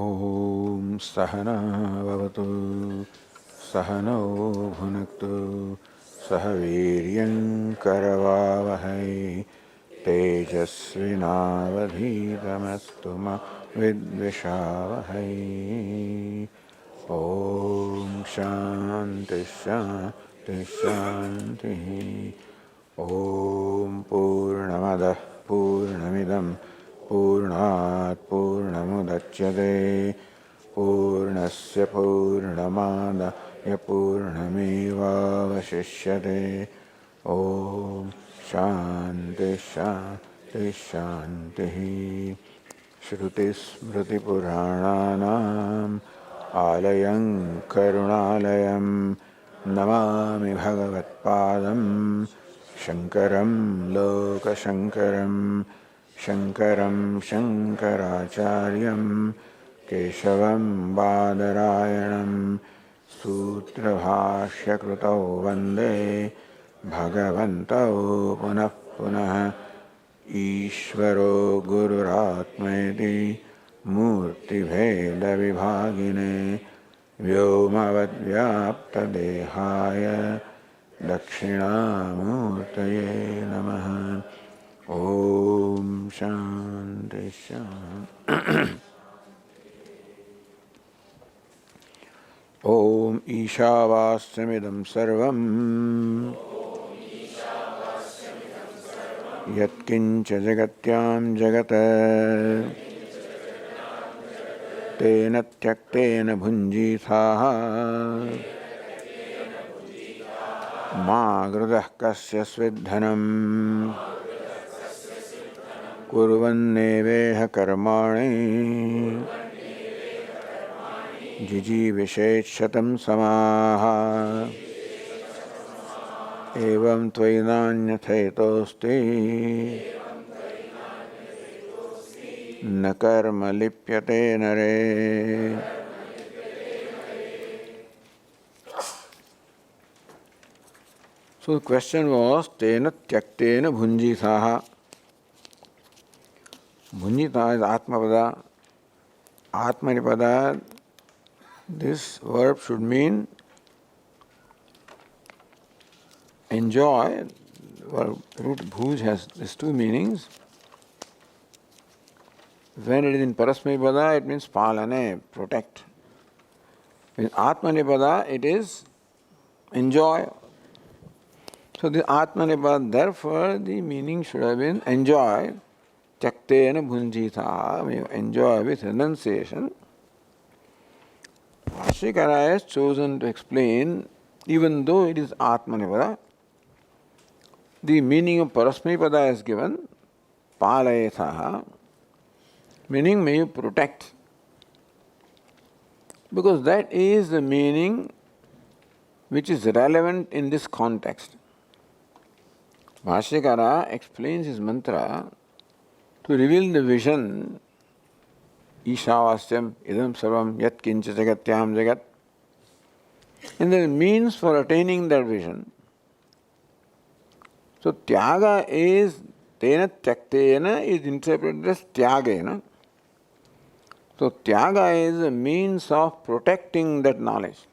Om Sahana Vavatu Sahano Bhunaktu Sahaviryam Karavavahai Tejasvinavadhitamastu ma Vidvishavahai. Om Shanti Shanti Shanti. Om Purnamadah Purnamidam Purnat Purnamudachyate Purnasya Purnamadaya Purnameva Vashishyate. Om Shanti Shanti Shanti. Shruti Smriti Purananam Alayam Karunalayam Namami Bhagavatpadam Shankaram Loka Shankaram Shankaram Shankaracharyam Keshavam Badarayanam Sutra Bhashya Krutau Vande Bhagavantau Punah Punah Ishvaro Gururatmeti Murti Bheda Vibhagine Vyomavad Vyapta Dehaya Dakshinamurtaye Namaha. Om Shanti Shanti. Om Ishavasyopanishad Sarvam Yatkincha Jagatyam Jagata Tena Tyaktena Bhunjithaha Ma Grudah Kasya Svidhanam Kurvanneveha Karmani Jijivishetshatam Samaha Evam Tvainanyathaitosti Na karma lipyate nare. So the question was Tena Tyaktena Bhunjithaha. Bhunjita is Atmapada. Atmanipada, this verb should mean enjoy. Well, root bhuj has these two meanings. When it is in Parasmaipada, it means palane, protect. In Atmanipada, it is enjoy. So the Atmanipada, therefore, the meaning should have been enjoy. Tyaktena bhunjita, enjoy with renunciation. Bhashyakara has chosen to explain, even though it is Atmanipada, the meaning of Parasmaipada is given, palayathaha, meaning may you protect. Because that is the meaning which is relevant in this context. Bhashyakara explains his mantra to reveal the vision, Ishavasyam idam sarvam yat kincha jagatyam jagat, and the means for attaining that vision. So tyaga is, tena tyaktena is interpreted as tyagena. So tyaga is a means of protecting that knowledge.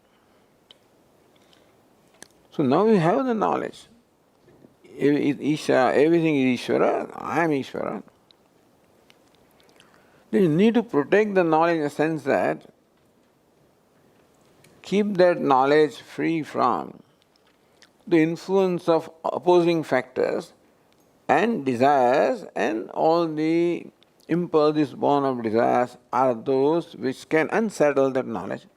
So now we have the knowledge. Everything is Ishvara, I am Ishvara. Then you need to protect the knowledge in the sense that keep that knowledge free from the influence of opposing factors and desires, and all the impulses born of desires are those which can unsettle that knowledge.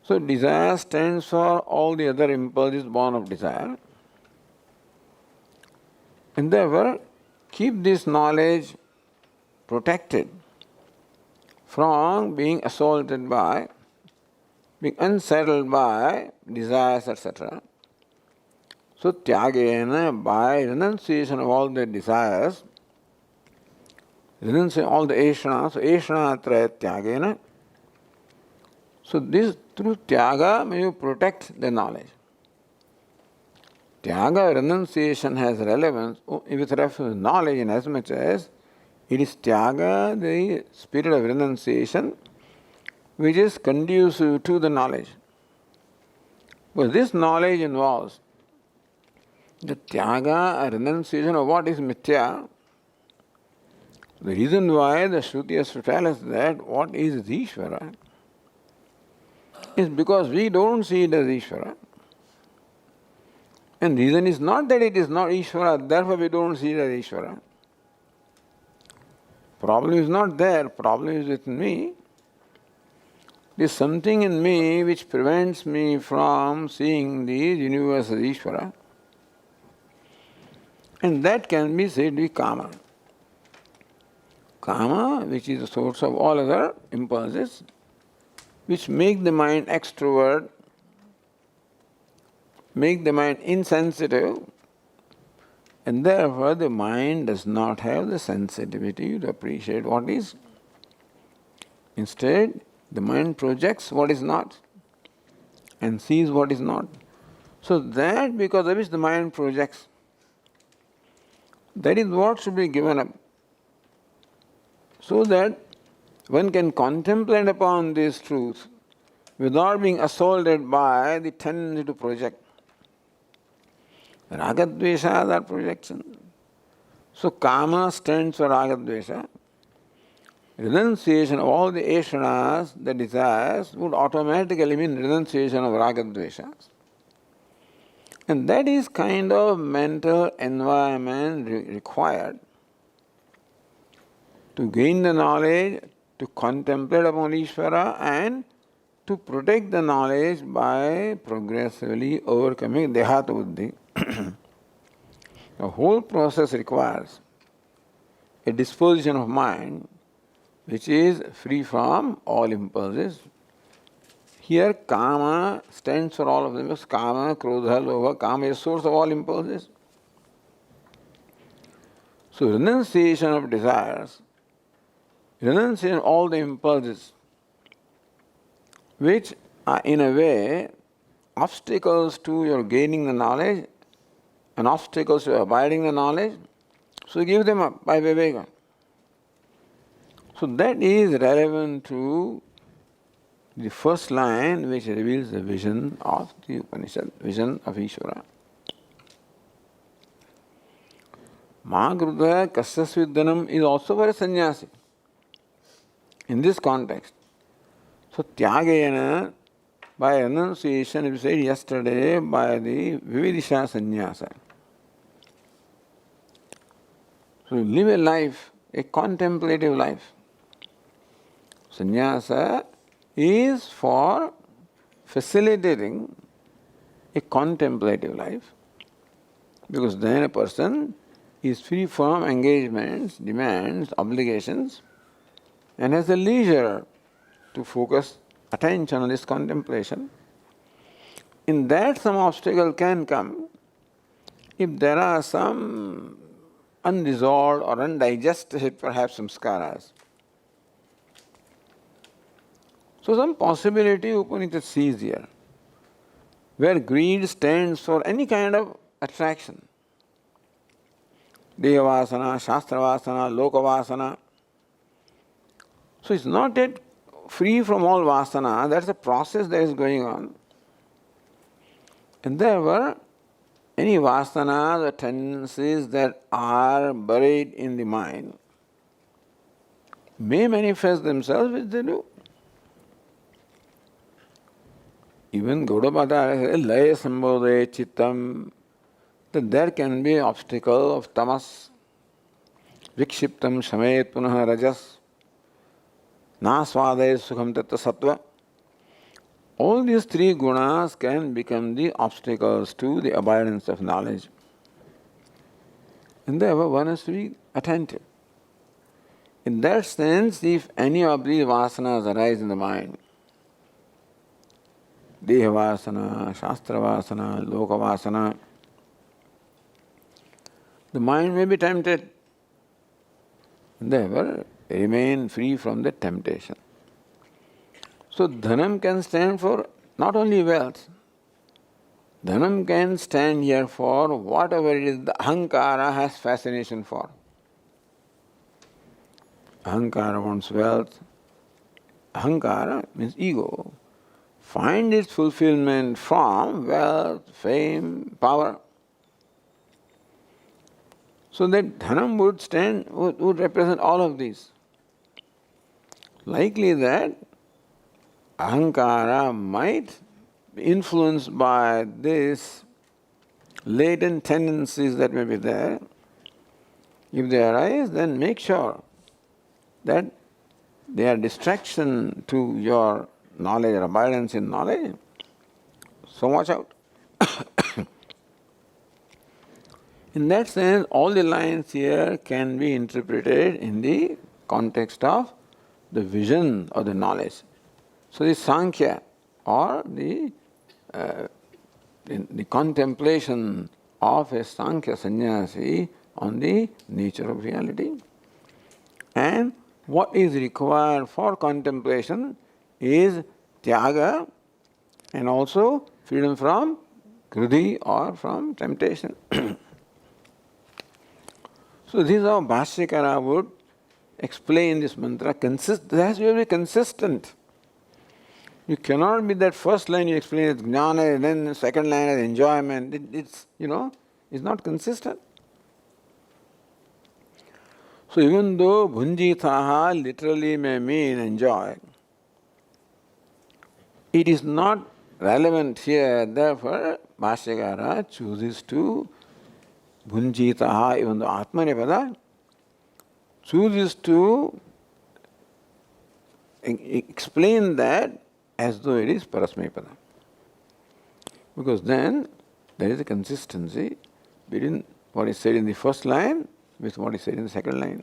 So desire stands for all the other impulses born of desire. And therefore, keep this knowledge protected from being assaulted by, being unsettled by desires, etc. So tyagena, by renunciation of all the desires, renunciation of all the eshana, so eshana traya tyagena. So this, through tyaga, may you protect the knowledge. Tyaga, renunciation has relevance with reference to knowledge in as much as It is tyaga, the spirit of renunciation, which is conducive to the knowledge. But this knowledge involves the tyaga or renunciation of what is mithya. The reason why the Shruti has to tell us that what is Ishvara is because we don't see it as Ishvara. And reason is not that it is not Ishvara, therefore we don't see it as Ishvara. Problem is not there, problem is with me. There is something in me which prevents me from seeing the universe as Ishvara. And that can be said to be kama. Kama, which is the source of all other impulses, which make the mind extrovert, make the mind insensitive, and therefore the mind does not have the sensitivity to appreciate what is. Instead, the mind projects what is not and sees what is not. So that because of which the mind projects, that is what should be given up. So that one can contemplate upon these truths without being assaulted by the tendency to project. Ragadveshas are projection. So kama stands for ragadvesha. Renunciation of all the eshanas, the desires, would automatically mean renunciation of ragadveshas. And that is kind of mental environment required to gain the knowledge, to contemplate upon Ishvara, and to protect the knowledge by progressively overcoming dehata buddhi. The whole process requires a disposition of mind which is free from all impulses. Here kama stands for all of them. Kama, krodha, lobha. Kama is source of all impulses. So renunciation of desires, renunciation of all the impulses, which are in a way obstacles to your gaining the knowledge and obstacles to abiding the knowledge, so give them up by viveka. So that is relevant to the first line which reveals the vision of the Upanishad, vision of Ishvara. Magrudha kasyasvidhanam is also for a sannyasi in this context. So tyagena, by renunciation, we said yesterday, by the vividisha sannyasa. So live a life, a contemplative life. Sannyasa is for facilitating a contemplative life, because then a person is free from engagements, demands, obligations, and has the leisure to focus attention on this contemplation. In that some obstacle can come if there are some unresolved or undigested perhaps samskaras. So some possibility Upanishad sees here, where greed stands for any kind of attraction. Dehavasana, Shastravasana, Lokavasana. So it's not yet free from all vasana, that's a process that is going on. And therefore, any vasana, the tendencies that are buried in the mind, may manifest themselves, which they do. Even Gaudapada says, Laya Sambodhe Chittam, that there can be obstacle of tamas, vikshiptam shamet punaha rajas, na swadaya sukham tattva sattva. All these three gunas can become the obstacles to the abundance of knowledge. And therefore one has to be attentive. In that sense, if any of these vasanas arise in the mind, Dehavasana, Shastravasana, Lokavasana, the mind may be tempted. Therefore, remain free from the temptation. So dhanam can stand for not only wealth. Dhanam can stand here for whatever it is the ahankara has fascination for. Ahankara wants wealth. Ahankara means ego. Find its fulfillment from wealth, fame, power. So that dhanam would represent all of these. Likely that ahankara might be influenced by these latent tendencies that may be there. If they arise, then make sure that they are distraction to your knowledge or abundance in knowledge. So watch out. In that sense, all the lines here can be interpreted in the context of the vision or the knowledge. So the Sankhya or the contemplation of a Sankhya sannyasi on the nature of reality. And what is required for contemplation is tyaga and also freedom from kriti or from temptation. So this is how Bhashyakara would explain this mantra. It has to be consistent. You cannot be that first line you explain as jnana and then the second line as enjoyment. It's not consistent. So even though bhunjitaha literally may mean enjoy, it is not relevant here. Therefore, Bhashyakara chooses to bhunjitaha, even though Atmanepada, chooses to explain that as though it is Parasmapada. Because then there is a consistency between what is said in the first line with what is said in the second line.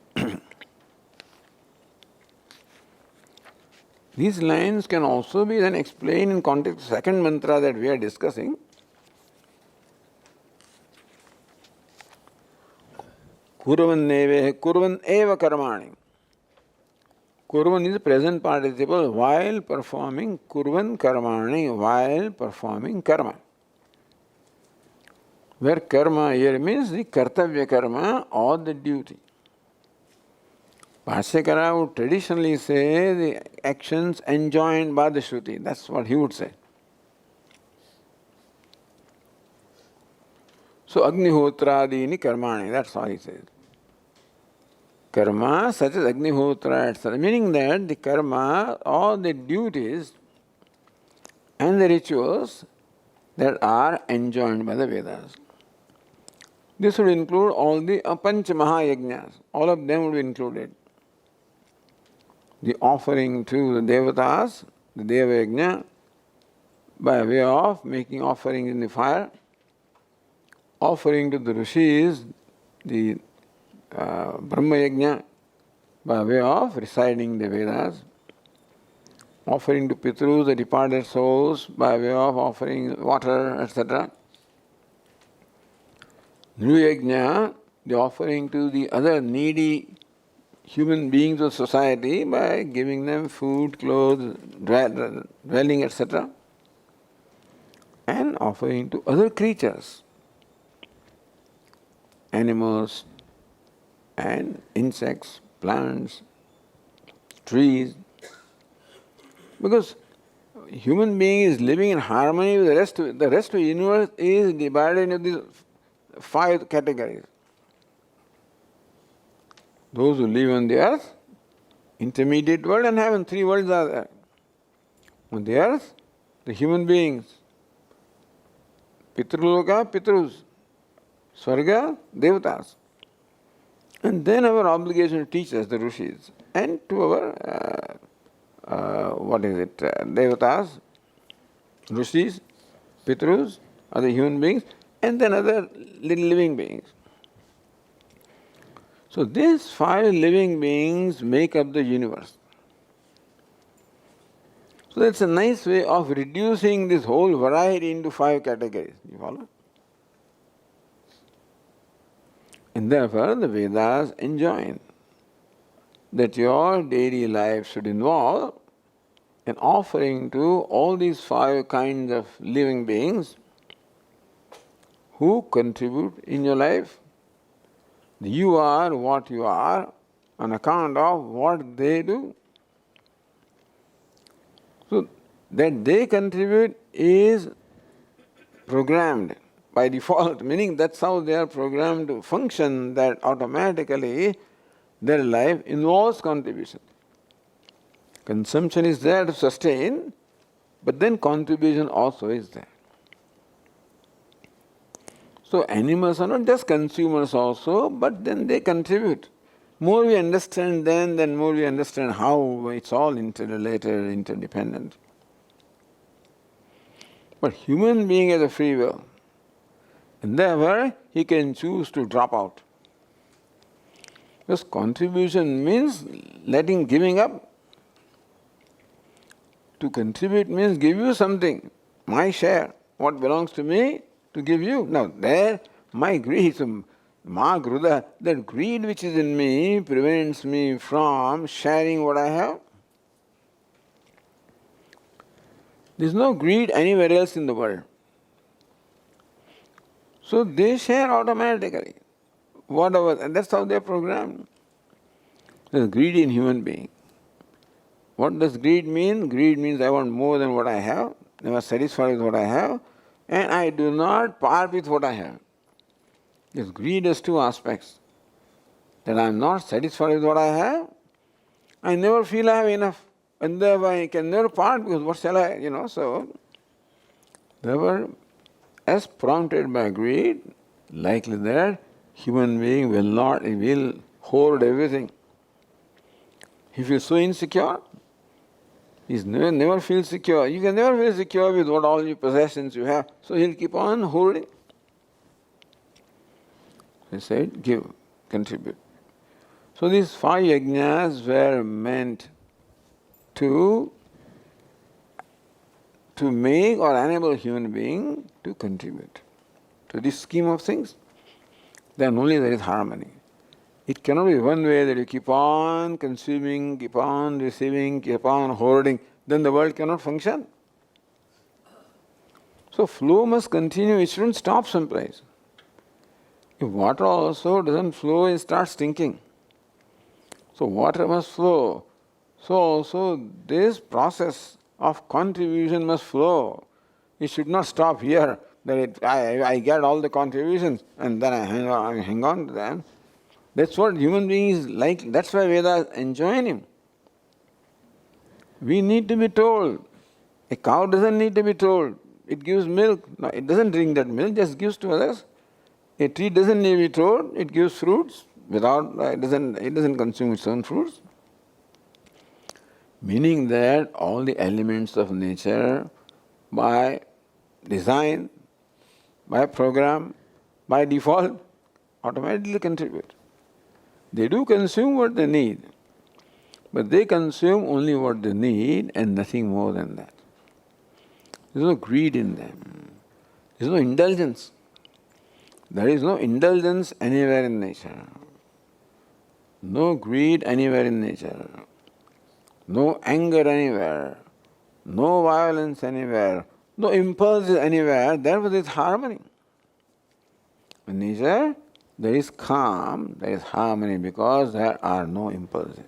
These lines can also be then explained in context of the second mantra that we are discussing. Kurvan eva karmani. Kurvan is present participle while performing kurvan karmani, while performing karma. Where karma here means the kartavya karma or the duty. Bhashyakara would traditionally say the actions enjoined by the Shruti. That's what he would say. So Agnihotrādīni karmani, that's all he says. Karma such as Agnihotra, etc. Meaning that the karma, all the duties and the rituals that are enjoined by the Vedas. This would include all the Pancha Mahayajnas. All of them would be included. The offering to the Devatas, the Devayajna, by way of making offerings in the fire, offering to the Rishis, the Brahma Yajna, by way of reciting the Vedas, offering to Pitrus, the departed souls, by way of offering water, etc. Nriyajna, the offering to the other needy human beings of society by giving them food, clothes, dwelling, etc. And offering to other creatures, animals and insects, plants, trees. Because human being is living in harmony with the rest of the universe is divided into these 5 categories. Those who live on the earth, intermediate world and heaven, 3 worlds are there. On the earth, the human beings, Pitraloka, Pitrus, Swarga, Devatas. And then our obligation to teach us, the Rishis, and to our, Devatas, Rishis, Pitrus, other human beings, and then other little living beings. So these 5 living beings make up the universe. So that's a nice way of reducing this whole variety into 5 categories. You follow? And therefore the Vedas enjoin that your daily life should involve an offering to all these 5 kinds of living beings who contribute in your life. You are what you are on account of what they do. So that they contribute is programmed by default, meaning that's how they are programmed to function, that automatically their life involves contribution. Consumption is there to sustain, but then contribution also is there. So animals are not just consumers also, but then they contribute. More we understand them, then more we understand how it's all interrelated, interdependent. But human being has a free will. And therefore, he can choose to drop out. Because contribution means giving up. To contribute means give you something, my share, what belongs to me, to give you. Now there, my greed, that greed which is in me prevents me from sharing what I have. There is no greed anywhere else in the world. So they share automatically. Whatever, and that's how they are programmed. There's greed in human being. What does greed mean? Greed means I want more than what I have, never satisfied with what I have, and I do not part with what I have. Yes, greed has two aspects. That I am not satisfied with what I have, I never feel I have enough, and therefore I can never part because what shall I, so therefore, as prompted by greed, likely that human being will hoard everything. He feels so insecure. He never feels secure. You can never feel secure with what all your possessions you have. So he'll keep on hoarding. He said, give, contribute. So these 5 yajnas were meant to make or enable human being to contribute to this scheme of things. Then only there is harmony. It cannot be one way that you keep on consuming, keep on receiving, keep on hoarding, then the world cannot function. So flow must continue, it shouldn't stop someplace. If water also doesn't flow, it starts stinking. So water must flow. So also this process of contribution must flow. It should not stop here, that I get all the contributions and then I hang on to them. That's what human beings like. That's why Vedas enjoin him. We need to be told. A cow doesn't need to be told. It gives milk. No, it doesn't drink that milk, just gives to others. A tree doesn't need to be told. It gives fruits. It doesn't consume its own fruits. Meaning that all the elements of nature, by design, by program, by default, automatically contribute. They do consume what they need, but they consume only what they need and nothing more than that. There is no greed in them. There is no indulgence. There is no indulgence anywhere in nature. No greed anywhere in nature. No anger anywhere. No violence anywhere. No impulses anywhere. Therefore there is harmony. In nature, there is calm, there is harmony because there are no impulses.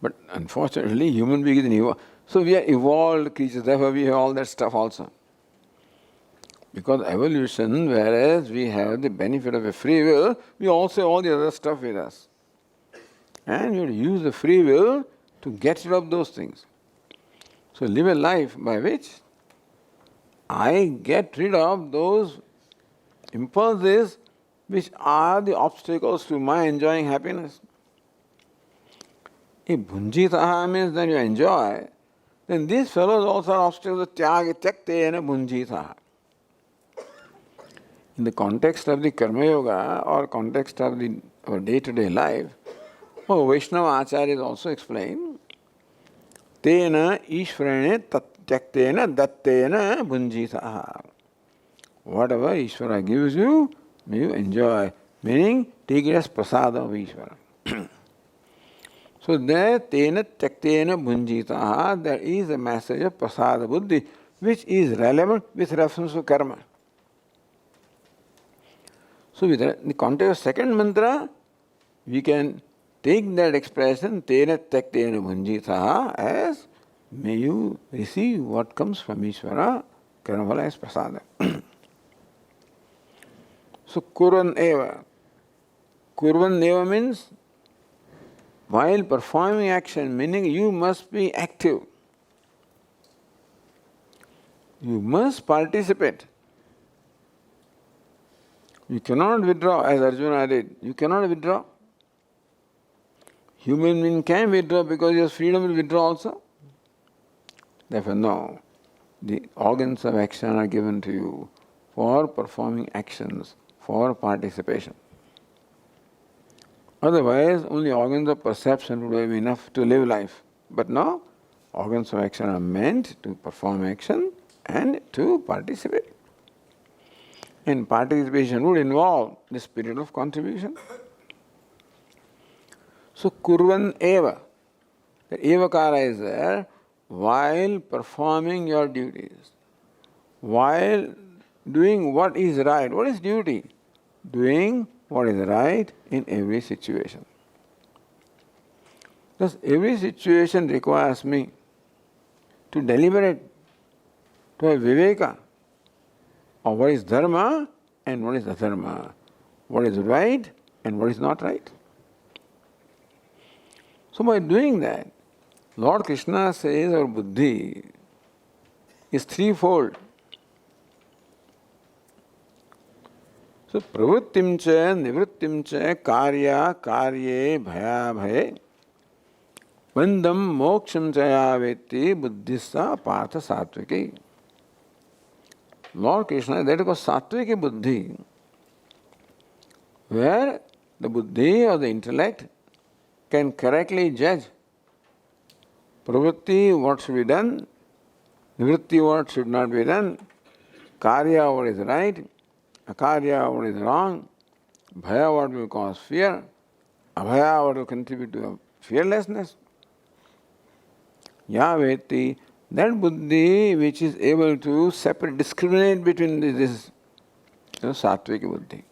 But unfortunately, human beings evolved. So we are evolved creatures, therefore we have all that stuff also. Because evolution, whereas we have the benefit of a free will, we also have all the other stuff with us. And we have to use the free will to get rid of those things. So live a life by which I get rid of those impulses which are the obstacles to my enjoying happiness. If bhunjitaha means that you enjoy, then these fellows also are obstacles. Tyaktena bhunjitaha. In the context of the Karma Yoga or context of our day-to-day life, Vaishnava Acharyas also explain, Tena Ishvarene Tyaktena Dattena Bhunjitaha. Whatever Ishvara gives you, may you enjoy. Meaning, take it as prasada of Ishvara. So there, Tena Tyaktena Bhunjitaha, there is a message of prasada buddhi, which is relevant with reference to karma. So with the context of second mantra, we can take that expression, tena tyaktena bhunjitaha, as may you receive what comes from Ishvara, karmaphala as prasada. So, kurvan eva. Kurvan eva means while performing action, meaning you must be active. You must participate. You cannot withdraw as Arjuna did. You cannot withdraw. Human being can withdraw because he has freedom to withdraw also. Therefore, no. The organs of action are given to you for performing actions, for participation. Otherwise, only organs of perception would be enough to live life. But no, organs of action are meant to perform action and to participate. And participation would involve the spirit of contribution. So, kurvan eva. The evakara is there while performing your duties. While doing what is right. What is duty? Doing what is right in every situation. Thus, every situation requires me to deliberate, to have viveka of what is dharma and what is adharma, what is right and what is not right. So by doing that, Lord Krishna says our buddhi is threefold. So pravrittim cha, nivrittim cha, karya, karye, bhaya, bhaye, vandam moksham chaya veti buddhissa partha sattviki. Lord Krishna, that was sattviki buddhi, where the buddhi or the intellect can correctly judge pravritti, what should be done, nivritti, what should not be done, karya, what is right, akarya, what is wrong, bhaya, what will cause fear, abhaya, what will contribute to fearlessness. Yaveti, that buddhi which is able to separate, discriminate between this sattvika buddhi.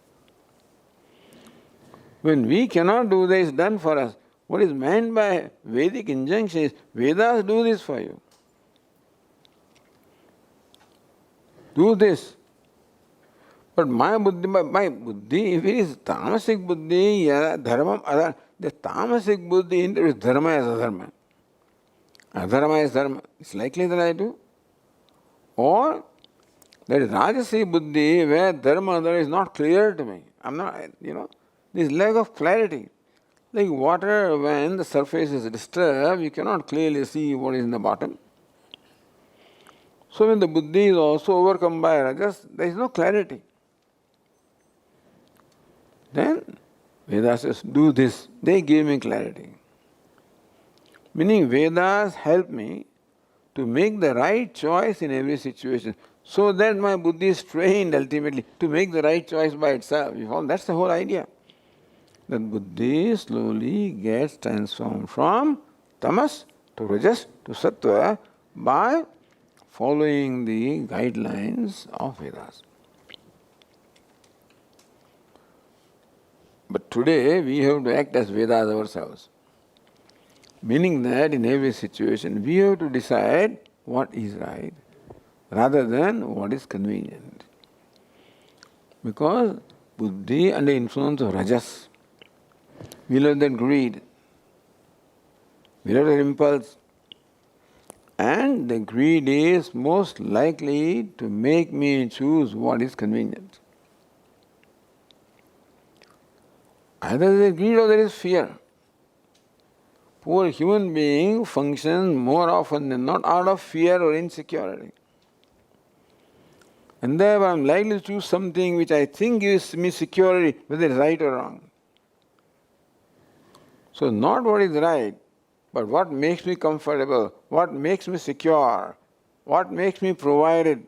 When we cannot do this done for us, what is meant by Vedic injunction is Vedas do this for you. Do this. But my buddhi, if it is tamasic buddhi, dharma, the tamasic buddhi interprets dharma as adharma. Adharma is dharma. It's likely that I do. Or there is rajasi buddhi where dharma adharma is not clear to me. I'm not, this lack of clarity. Like water, when the surface is disturbed, you cannot clearly see what is in the bottom. So when the buddhi is also overcome by rajas, there is no clarity. Then Vedas says, do this. They give me clarity. Meaning Vedas help me to make the right choice in every situation, so that my buddhi is trained ultimately to make the right choice by itself. That's the whole idea. That buddhi slowly gets transformed from tamas to rajas to sattva by following the guidelines of Vedas. But today we have to act as Vedas ourselves. Meaning that in every situation we have to decide what is right rather than what is convenient. Because buddhi under influence of rajas will have that greed, will have that impulse, and the greed is most likely to make me choose what is convenient. Either there is greed or there is fear. Poor human being functions more often than not out of fear or insecurity. And therefore I am likely to choose something which I think gives me security, whether it is right or wrong. So not what is right, but what makes me comfortable, what makes me secure, what makes me provided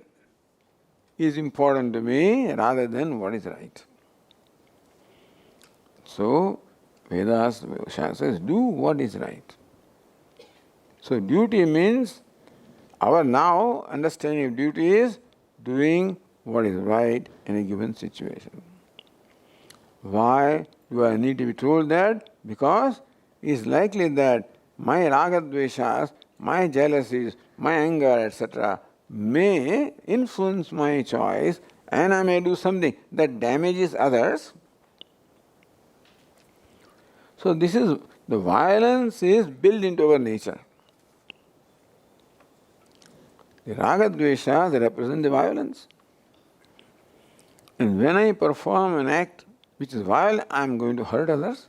is important to me rather than what is right. So Vedas, Shastras do what is right. So duty means, our now understanding of duty is doing what is right in a given situation. Why? do I need to be told that? Because it's likely that my ragadveshas, my jealousies, my anger, etc., may influence my choice, and I may do something that damages others. So the violence is built into our nature. The ragadveshas, they represent the violence. And when I perform an act which is violent, I am going to hurt others.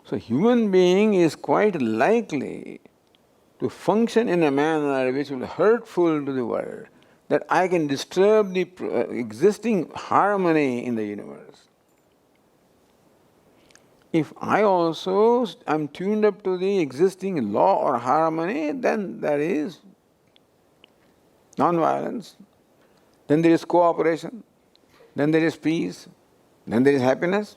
So human being is quite likely to function in a manner which will be hurtful to the world, that I can disturb the existing harmony in the universe. If I also am tuned up to the existing law or harmony, then there is non-violence, then there is cooperation, then there is peace, then there is happiness.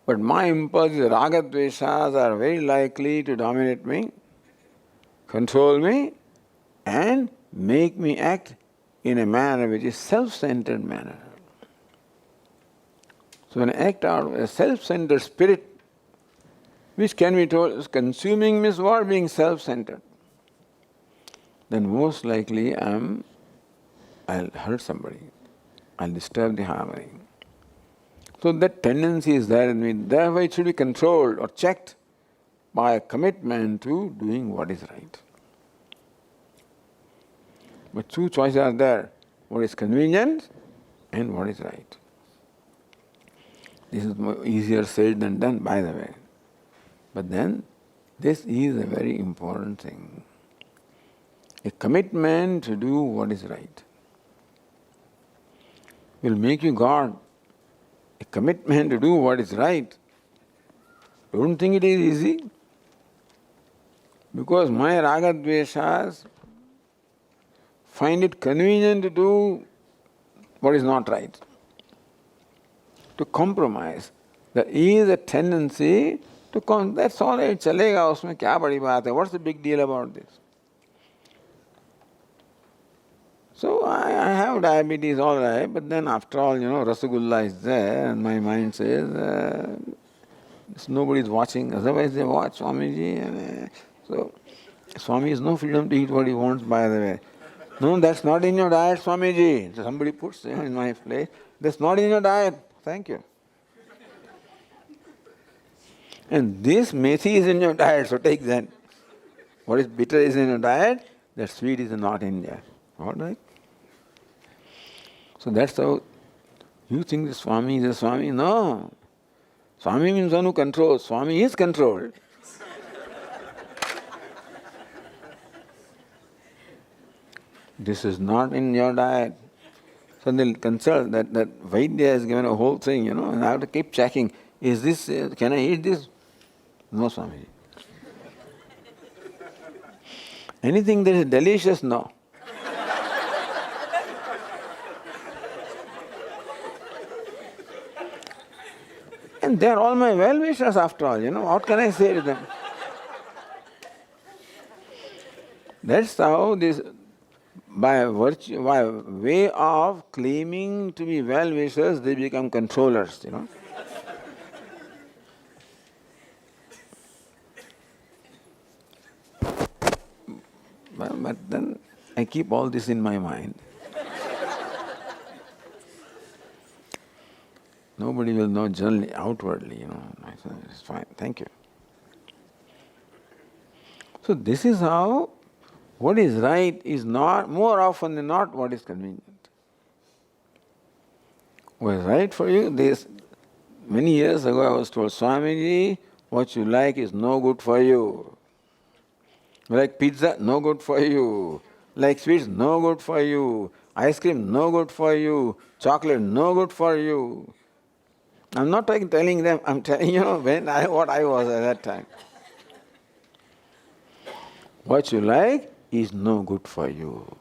But my impulses, ragadveshas, are very likely to dominate me, control me, and make me act in a manner which is self-centered manner. So when I act out of a self-centered spirit, which can be told is consuming means what? Being self-centered. Then most likely I'll hurt somebody, I'll disturb the harmony. So that tendency is there in me, therefore it should be controlled or checked by a commitment to doing what is right. But two choices are there, what is convenient and what is right. This is easier said than done, by the way. But then, this is a very important thing. A commitment to do what is right will make you God. A commitment to do what is right. Don't think it is easy. Because my ragadveshas find it convenient to do what is not right. To compromise. There is a tendency to that's all right, chalega, usme kya badi baat hai, what's the big deal about this? So I have diabetes, all right, but then after all, Rasagulla is there, and my mind says, nobody is watching, otherwise they watch Swamiji. And, so Swami has no freedom to eat what he wants, by the way. No, that's not in your diet, Swamiji. So somebody puts in my place, that's not in your diet. Thank you. And this methi is in your diet, so take that. What is bitter is in your diet, that sweet is not in there. All right? So that's how you think the Swami is a Swami. No. Swami means one who controls. Swami is controlled. This is not in your diet. So they'll consult that Vaidya has given a whole thing, and I have to keep checking. Is this, can I eat this? No, Swamiji. Anything that is delicious, no. And they are all my well-wishers after all, what can I say to them? That's how this, by way of claiming to be well-wishers, they become controllers, But then I keep all this in my mind. Nobody will know generally, outwardly, I said, it's fine, thank you. So this is how what is right is not, more often than not, what is convenient. What is right for you, many years ago I was told, Swamiji, what you like is no good for you. Like pizza, no good for you. Like sweets, no good for you. Ice cream, no good for you. Chocolate, no good for you. I'm not telling them, I'm telling what I was at that time. What you like is no good for you.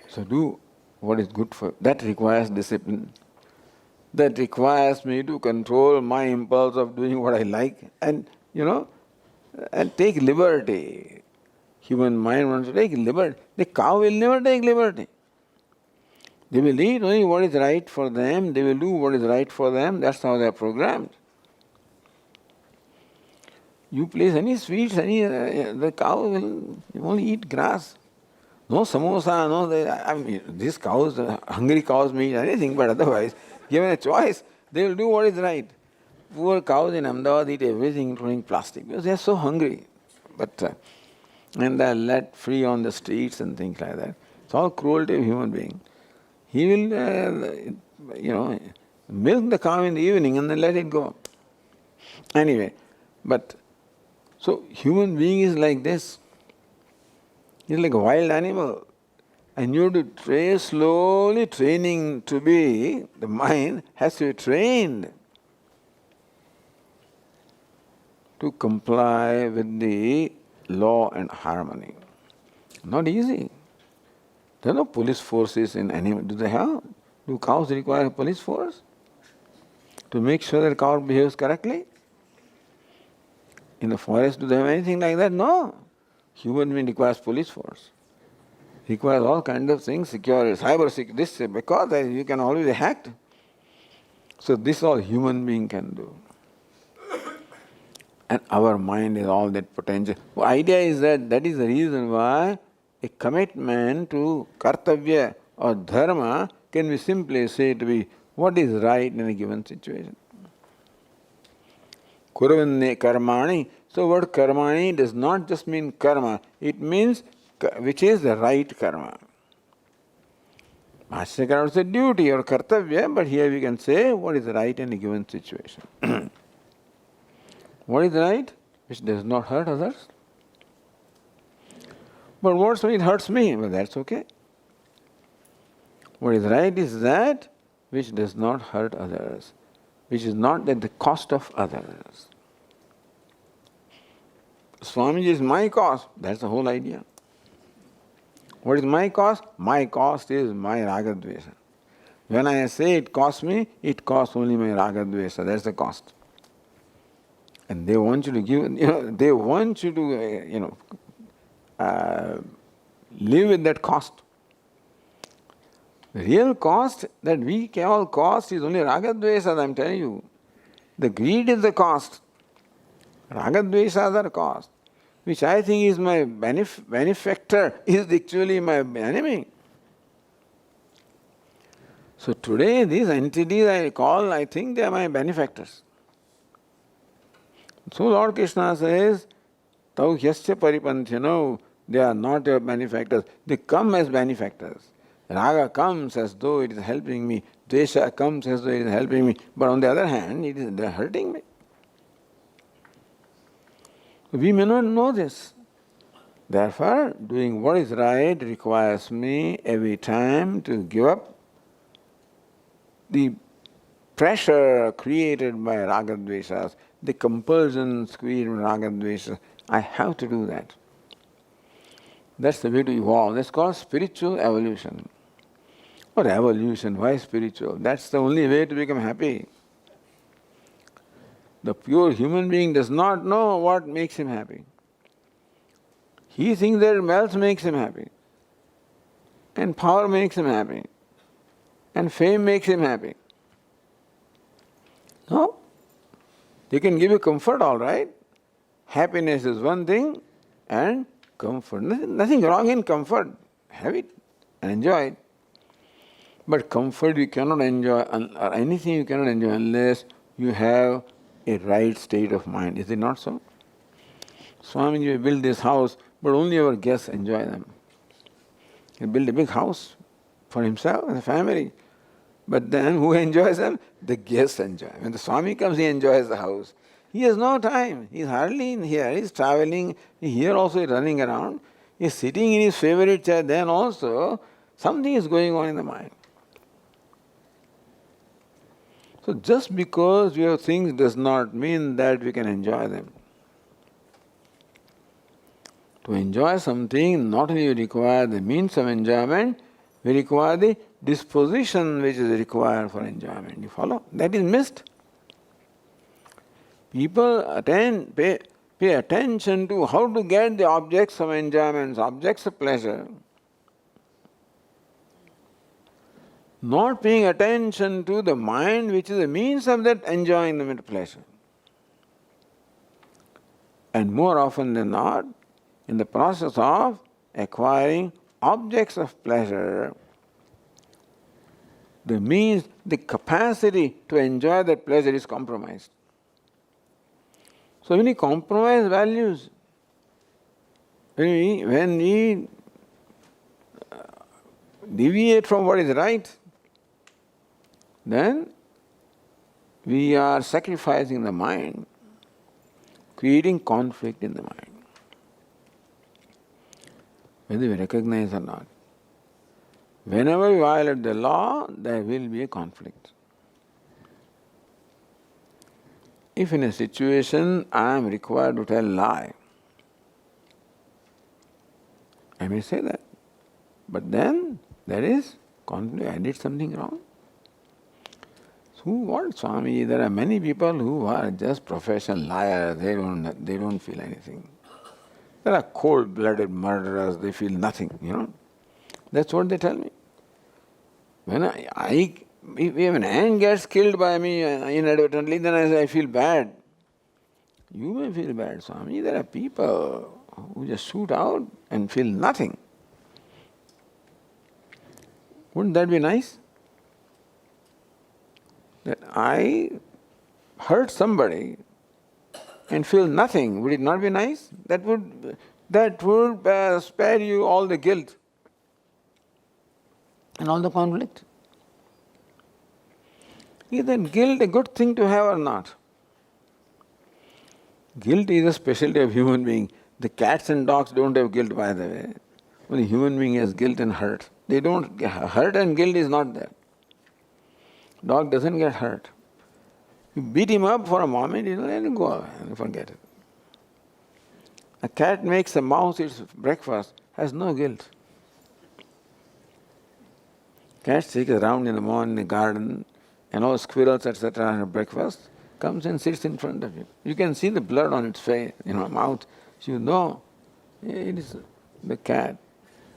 So do what is good for you. That requires discipline. That requires me to control my impulse of doing what I like and, and take liberty. Human mind wants to take liberty. The cow will never take liberty. They will eat only what is right for them, they will do what is right for them, that's how they are programmed. You place any sweets, the cow will only eat grass. No samosa, these cows, hungry cows may eat anything, but otherwise, given a choice, they will do what is right. Poor cows in Ahmedabad eat everything, including plastic, because they are so hungry. And they are let free on the streets and things like that. It's all cruelty of human being. He will, milk the cow in the evening and then let it go. Anyway, so human being is like this. He's like a wild animal. And you have to slowly training to be, the mind has to be trained to comply with the law and harmony. Not easy. There are no police forces in animal. Do they have? Do cows require a police force to make sure that a cow behaves correctly? In the forest, do they have anything like that? No. Human being requires police force. Requires all kinds of things, security, cyber security, this, because you can always be hacked. So this all human being can do. And our mind is all that potential. The idea is that is the reason why a commitment to kartavya or dharma can be simply said to be what is right in a given situation. Kuravane karmani. So word karmani does not just mean karma, it means which is the right karma. Master cannot say duty or kartavya, but here we can say what is right in a given situation. What is right? Which does not hurt others. But what it hurts me? Well, that's okay. What is right is that which does not hurt others, which is not at the cost of others. Swamiji is my cost. That's the whole idea. What is my cost? My cost is my ragadvesa. When I say it costs me, it costs only my ragadvesa. That's the cost. And they want you to give, they want you to, live with that cost. The real cost that we all cost is only ragadvesa, I'm telling you. The greed is the cost. Ragadvesa are the cost. Which I think is my benefactor, is actually my enemy. So today these entities I think they are my benefactors. So Lord Krishna says, Tau hyasya paripanthino, they are not your benefactors, they come as benefactors. Raga comes as though it is helping me, Dvesha comes as though it is helping me, but on the other hand, they are hurting me. We may not know this. Therefore, doing what is right requires me every time to give up the pressure created by ragadvesas, the compulsions created by ragadvesas. I have to do that. That's the way to evolve. That's called spiritual evolution. Or evolution, why spiritual? That's the only way to become happy. The pure human being does not know what makes him happy. He thinks that wealth makes him happy, and power makes him happy, and fame makes him happy. No? They can give you comfort, all right. Happiness is one thing, and comfort. Nothing wrong in comfort. Have it and enjoy it. But comfort you cannot enjoy, or anything you cannot enjoy unless you have a right state of mind. Is it not so? Swami, you build this house, but only our guests enjoy them. He built a big house for himself and the family. But then who enjoys them? The guests enjoy. When the Swami comes, he enjoys the house. He has no time. He is hardly in here. He is traveling. Here also he is running around. He is sitting in his favorite chair. Then also something is going on in the mind. So just because we have things does not mean that we can enjoy them. To enjoy something, not only we require the means of enjoyment, we require the disposition which is required for enjoyment. You follow? That is missed. People pay attention to how to get the objects of enjoyment, objects of pleasure. not paying attention to the mind which is the means of that enjoying the pleasure. And more often than not, in the process of acquiring objects of pleasure, the means, the capacity to enjoy that pleasure is compromised. So when we compromise values, when we deviate from what is right, then we are sacrificing the mind, creating conflict in the mind, whether we recognize or not. Whenever we violate the law, there will be a conflict. If in a situation I am required to tell a lie, I may say that. But then there is conflict. I did something wrong. So what, Swami? There are many people who are just professional liars. They don't feel anything. There are cold-blooded murderers. They feel nothing. That's what they tell me. When if an ant gets killed by me inadvertently, then I feel bad. You may feel bad, Swami. There are people who just shoot out and feel nothing. Wouldn't that be nice? That I hurt somebody and feel nothing. Would it not be nice? That would spare you all the guilt and all the conflict. Is that guilt a good thing to have or not? Guilt is a specialty of human being. The cats and dogs don't have guilt, by the way. Only human being has guilt and hurt. They don't, hurt and guilt is not there. Dog doesn't get hurt. You beat him up for a moment, let him go away and forget it. A cat makes a mouse its breakfast, has no guilt. Cat takes around in the morning in the garden, and all squirrels, etc., have breakfast, comes and sits in front of you. You can see the blood on its face, mouth. So you know it is the cat,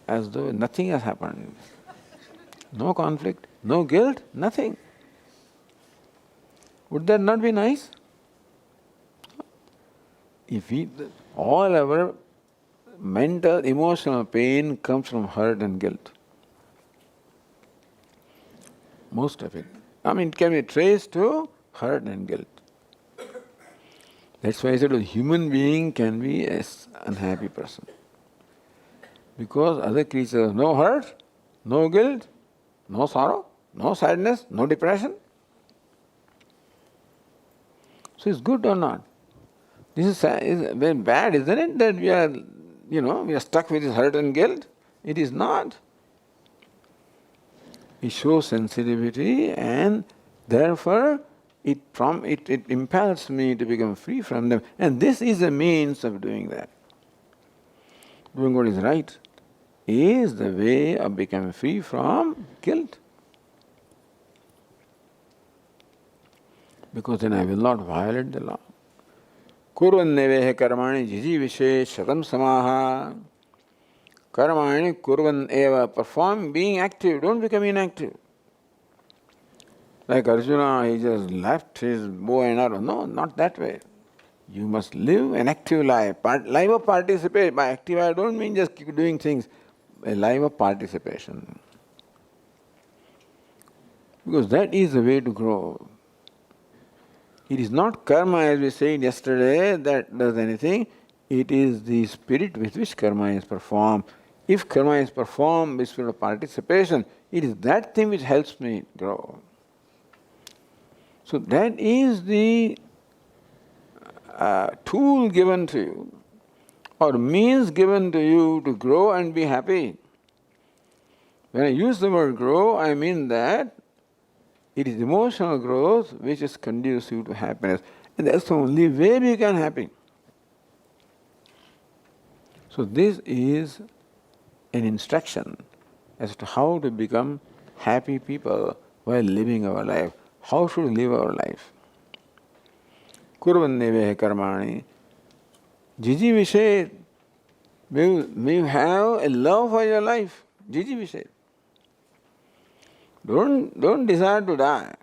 as though nothing has happened. No conflict, no guilt, nothing. Would that not be nice? If all our mental, emotional pain comes from hurt and guilt. Most of it. It can be traced to hurt and guilt. That's why I said a human being can be an unhappy person. Because other creatures have no hurt, no guilt, no sorrow, no sadness, no depression. So it's good or not? This is very bad, isn't it? That we are stuck with this hurt and guilt. It is not. It shows sensitivity, and therefore it impels me to become free from them. And this is a means of doing that. Doing what is right is the way of becoming free from guilt. Because then I will not violate the law. Kurvannevehe karmani jijivishe shatam samaha. Karmani kurvan eva. Perform being active, don't become inactive. Like Arjuna, he just left his bow and arrow. No, not that way. You must live an active life. Life of participation. By active I don't mean just keep doing things. A life of participation. Because that is the way to grow. It is not karma, as we said yesterday, that does anything. It is the spirit with which karma is performed. If karma is performed with spirit of participation, it is that thing which helps me grow. So that is the tool given to you, or means given to you to grow and be happy. When I use the word grow, I mean that it is emotional growth which is conducive to happiness. And that's the only way we can be happy. So this is an instruction as to how to become happy people while living our life. How should we live our life? Kurvannevehe karmani. Jiji vishet. May you have a love for your life. Jiji vishet. Don't desire to die.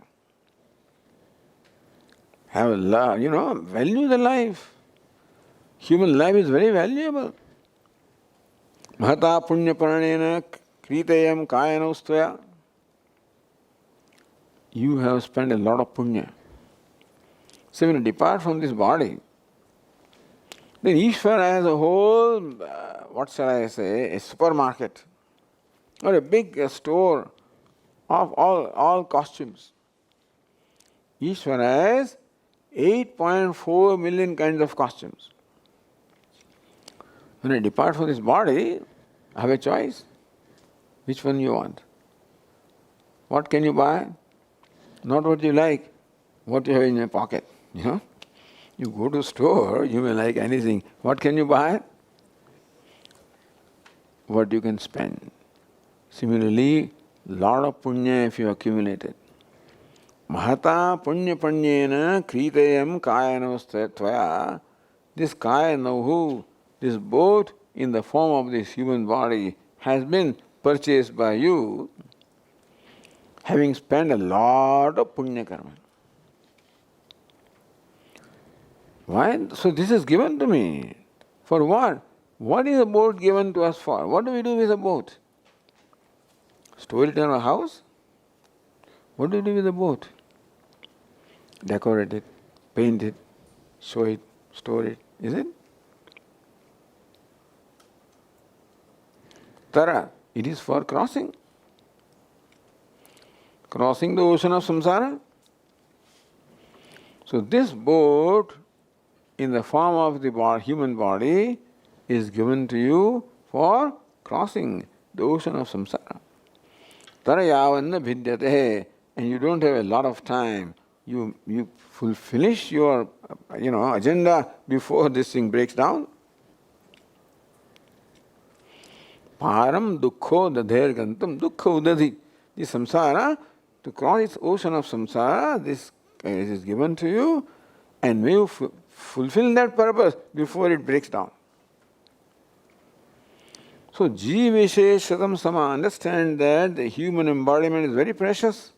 Have a love, value the life. Human life is very valuable. Mahata punya paranena kritayam kayanostaya. You have spent a lot of punya. So when you depart from this body, then Ishvara has a whole, what shall I say, a supermarket or a big store of all costumes. Ishvara has 8.4 million kinds of costumes. When you depart from this body, I have a choice. Which one you want? What can you buy? Not what you like, what you have in your pocket. You go to store, you may like anything. What can you buy? What you can spend. Similarly, lot of punya if you accumulated. Mahata punya panyena kritayam kayanostaya. This kayanahu, this boat in the form of this human body has been purchased by you, having spent a lot of punya karma. Why? So this is given to me. For what? What is a boat given to us for? What do we do with a boat? Store it in our house? What do you do with a boat? Decorate it, paint it, show it, store it, is it? Tara, it is for crossing. Crossing the ocean of samsara. So this boat in the form of the human body is given to you for crossing the ocean of samsara. Tara yavanna bhidyate, and you don't have a lot of time. You finish your agenda before this thing breaks down. Param dukkho dadher gantam dukkha udadhi. This samsara, to cross this ocean of samsara, this is given to you, and may you fulfill that purpose before it breaks down. So, jiveshesatam sama, understand that the human embodiment is very precious.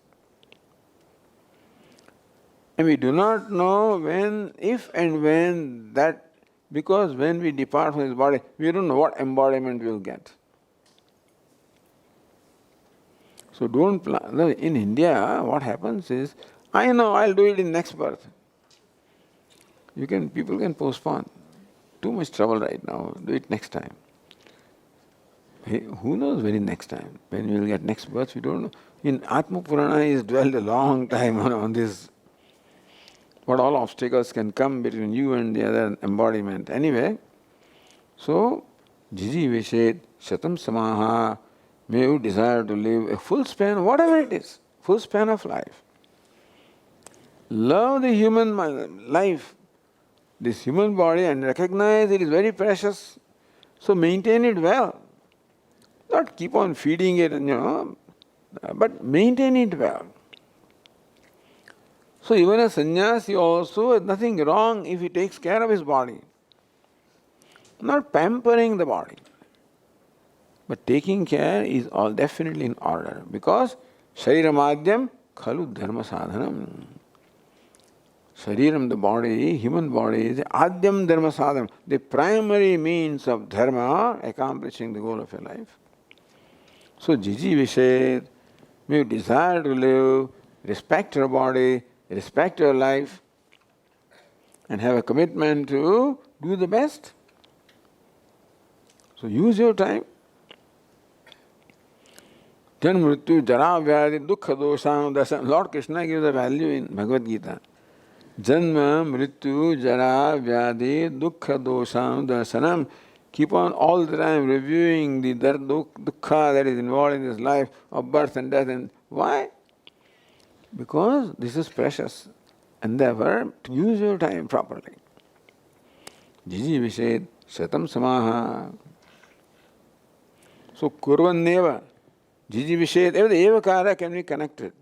And we do not know when, if and when that, because when we depart from this body, we don't know what embodiment we will get. So don't plan. In India, what happens is, I know I'll do it in next birth. People can postpone. Too much trouble right now. Do it next time. Hey, who knows when next time? When we will get next birth, we don't know. In Atma Purana is dwelled a long time on this. What all obstacles can come between you and the other embodiment. Anyway, so, Jiji Vishet, Shatam Samaha, may you desire to live a full span, whatever it is, full span of life. Love the human life, this human body, and recognize it is very precious. So maintain it well. Not keep on feeding it, but maintain it well. So even a sannyasi also has nothing wrong if he takes care of his body. Not pampering the body. But taking care is all definitely in order, because Shariramadhyam khalu dharma sadhanam. Shariram, the body, human body, is Adyam dharma sadhanam, the primary means of dharma, accomplishing the goal of your life. So Jiji Vishet, may you desire to live, respect your body, respect your life, and have a commitment to do the best. So use your time. Janma mrityu jara vyadi dukkha dosham dasam. Lord Krishna gives a value in Bhagavad Gita. Janma mrityu jara vyadi dukkha dosham dasanam. Keep on all the time reviewing the dukkha that is involved in this life of birth and death. And why? Because this is precious. And therefore, to use your time properly. Jiji Vishet Shatam Samaha. So Kurvanneva. Jiji Vishet, the Evakara can be connected.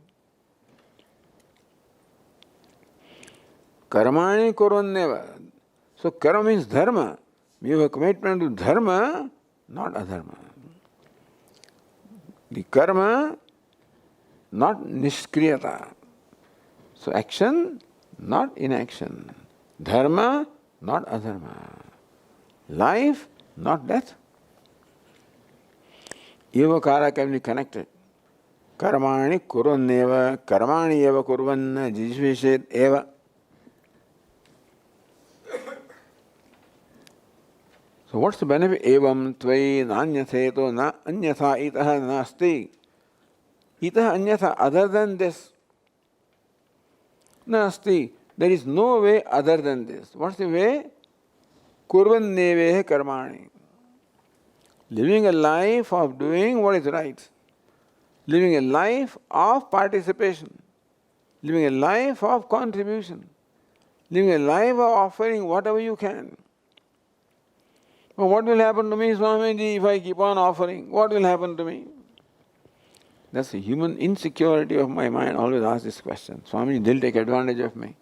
Karmani Kurvanneva. So karma means dharma. We have a commitment to dharma, not adharma. The karma not nishkriyata. So action, not inaction. Dharma, not adharma. Life, not death. Evakara can be connected. Karmani kurvanneva, karmani eva kurvanna, jishvishet eva. So what's the benefit? Evam tvai nanyatheto na anyatha itaha nasti. Itaha anyatha, other than this. Nasti. There is no way other than this. What's the way? Kurvannevehe karmani. Living a life of doing what is right. Living a life of participation. Living a life of contribution. Living a life of offering whatever you can. Well, what will happen to me, Swamiji, if I keep on offering? What will happen to me? That's the human insecurity of my mind. Always ask this question. Swamiji, they'll take advantage of me.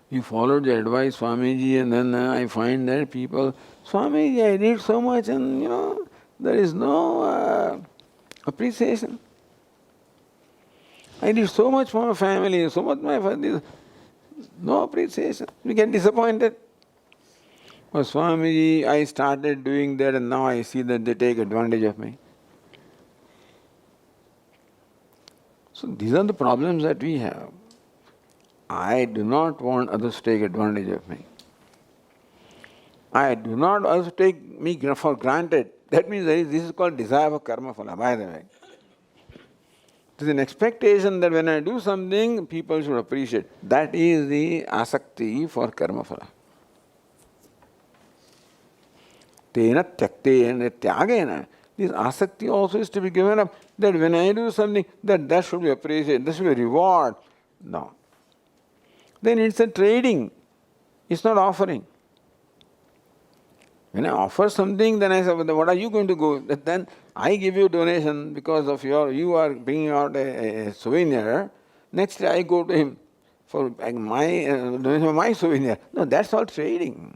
You followed the advice, Swamiji, and then I find that people, Swamiji, I did so much and, there is no appreciation. I did so much for my family, so much my family, no appreciation. We get disappointed. Oh, Swamiji, I started doing that and now I see that they take advantage of me. So these are the problems that we have. I do not want others to take advantage of me. I do not also take me for granted. That means this is called desire for karma phala, by the way. There's an expectation that when I do something, people should appreciate. That is the asakti for karma phala. Tena tyaktena tyagena. This asakti also is to be given up. That when I do something, that should be appreciated, that should be a reward. No. Then it's a trading. It's not offering. When I offer something, then I say, what are you going to go? Then I give you donation because of you are bringing out a souvenir. Next day I go to him for my donation of my souvenir. No, that's all trading.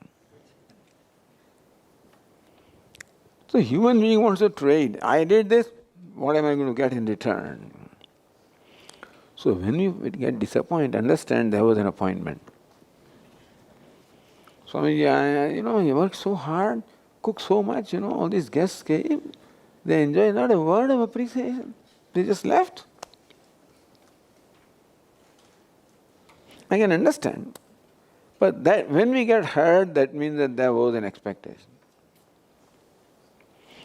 So human being wants to trade. I did this, what am I going to get in return? So when you get disappointed, understand there was an appointment. Swamiji, you worked so hard, cooked so much, all these guests came. They enjoyed not a word of appreciation. They just left. I can understand. But that when we get hurt, that means that there was an expectation.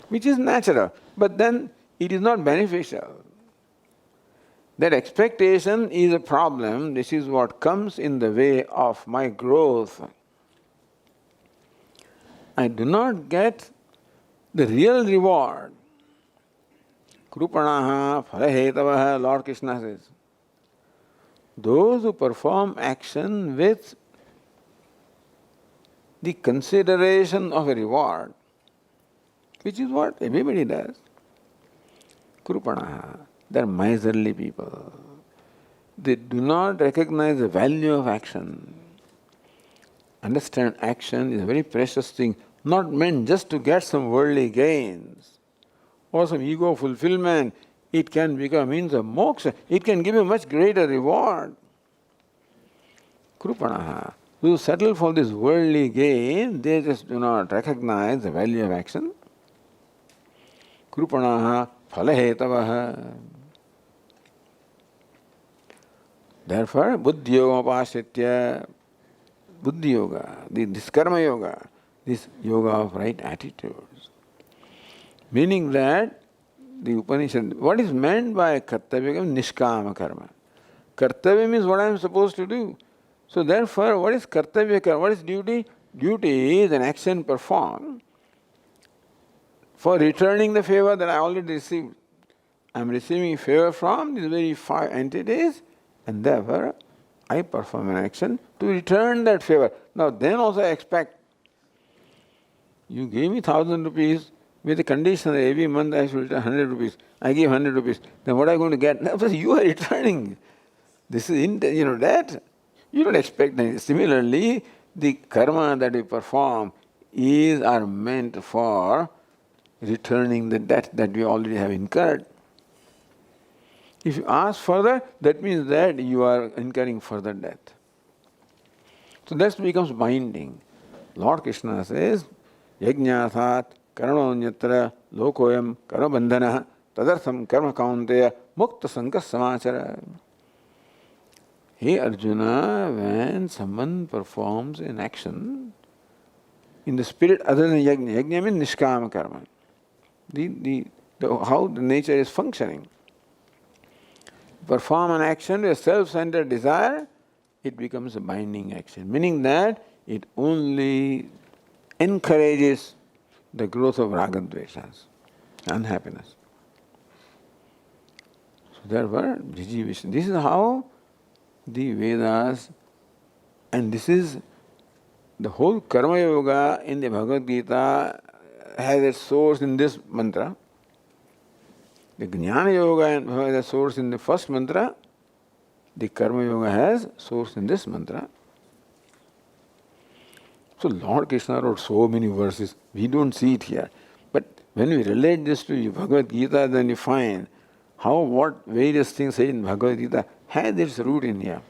Which is natural. But then it is not beneficial. That expectation is a problem. This is what comes in the way of my growth. I do not get the real reward. Krupanaha phalahetavaha, Lord Krishna says. Those who perform action with the consideration of a reward, which is what everybody does. Krupanaha, they are miserly people. They do not recognize the value of action. Understand, action is a very precious thing, not meant just to get some worldly gains or some ego fulfillment. It can become a means of moksha. It can give a much greater reward. Krupanaha, who settle for this worldly gain, they just do not recognize the value of action. Krupanaha phalahetavaha. Therefore, buddhi yoga pasitya, buddhi yoga, this karma yoga, this yoga of right attitudes. Meaning that the Upanishad, what is meant by kartavya? Nishkama karma. Kartavya means what I am supposed to do. So therefore, what is kartavya karma? What is duty? Duty is an action performed for returning the favor that I already received. I am receiving favor from these very five entities, and therefore I perform an action to return that favor. Now then also I expect, you gave me 1,000 rupees with the condition that every month I should return 100 rupees. I give 100 rupees. Then what am I going to get? No, because you are returning. This is, that. You don't expect anything. Similarly, the karma that we perform are meant for returning the debt that we already have incurred. If you ask further, that means that you are incurring further death. So that becomes binding. Lord Krishna says, Yajnathat karanonyatra lokoyam karabandhana tadartham karma kaunteya mukta sankas samachara. Hey Arjuna, when someone performs an action in the spirit other than yajna, yajna means nishkama karma, how the nature is functioning. Perform an action with self-centered desire, it becomes a binding action, meaning that it only encourages the growth of ragadveshas, unhappiness. So therefore, this is how the Vedas, and this is the whole Karma Yoga in the Bhagavad Gita has its source in this mantra. The Jnana Yoga has a source in the first mantra. The Karma Yoga has source in this mantra. So Lord Krishna wrote so many verses. We don't see it here. But when we relate this to Bhagavad Gita, then you find how what various things said in Bhagavad Gita has its root in here.